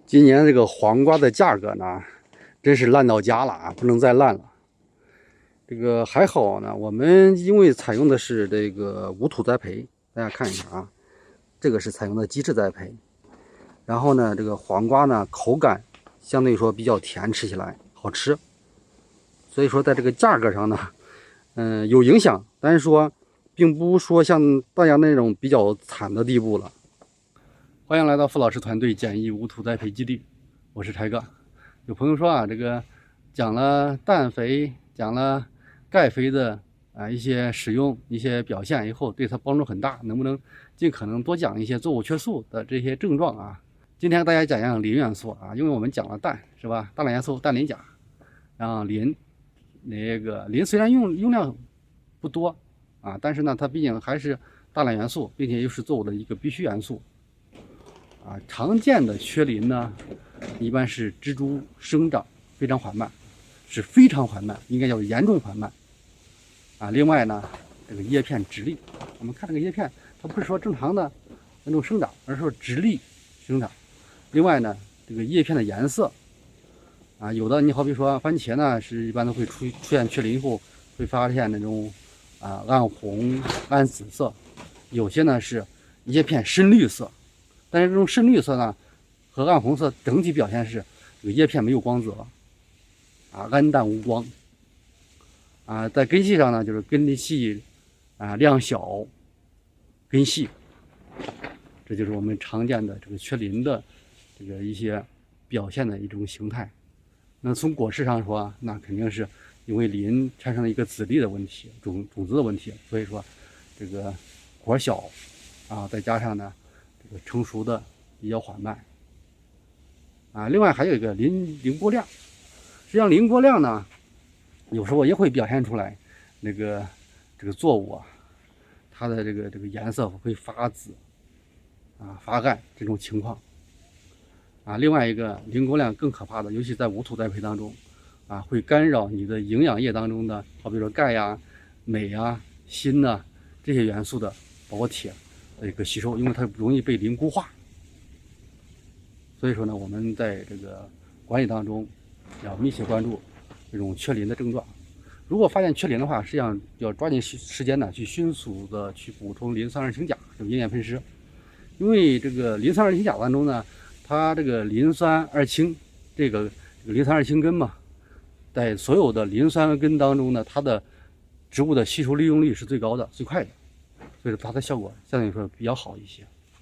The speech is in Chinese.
今年这个黄瓜的价格呢，真是烂到家了啊，不能再烂了。这个还好呢，我们因为采用的是这个无土栽培，大家看一下啊，这个是采用的机制栽培。然后呢，这个黄瓜呢，口感相对来说比较甜，吃起来好吃。所以说，在这个价格上呢，有影响，但是说，并不说像大家那种比较惨的地步了。欢迎来到付老师团队简易无土栽培基地，我是柴哥。有朋友说啊，这个讲了氮肥，讲了钙肥的一些使用、一些表现以后，对它帮助很大，能不能尽可能多讲一些作物缺素的这些症状啊？今天和大家讲讲磷元素啊，因为我们讲了氮是吧？大量元素氮磷钾，然后磷，那个磷虽然用量不多啊，但是呢，它毕竟还是大量元素，并且又是作物的一个必需元素。常见的缺磷呢，一般是植株生长非常缓慢，是非常缓慢，应该叫严重缓慢。另外呢，这个叶片直立，我们看这个叶片，它不是说正常的那种生长，而是说直立生长。另外呢，这个叶片的颜色，有的你好比说番茄呢，是一般都会出现缺磷后会发现那种暗红、暗紫色，有些呢是叶片深绿色。但是这种深绿色呢，和暗红色整体表现是这个叶片没有光泽，暗淡无光。在根系上呢，就是根系量小，根细，这就是我们常见的这个缺磷的这个一些表现的一种形态。那从果实上说，那肯定是因为磷产生了一个籽粒的问题，种子的问题，所以说这个果小再加上呢。这个成熟的比较缓慢另外还有一个磷过量，实际上磷过量呢，有时候也会表现出来这个作物它的这个颜色会发紫发暗这种情况另外一个磷过量更可怕的，尤其在无土栽培当中会干扰你的营养液当中的，好比说钙呀、镁呀、锌呐这些元素的，包括铁。一个吸收，因为它容易被磷固化，所以说呢，我们在这个管理当中要密切关注这种缺磷的症状。如果发现缺磷的话，实际上要抓紧时间呢，去迅速的去补充磷酸二氢钾这种营养喷施，因为这个磷酸二氢钾当中呢，它这个磷酸二氢这个磷酸二氢根嘛，在所有的磷酸根当中呢，它的植物的吸收利用率是最高的、最快的。所以说它的效果相对来说比较好一些。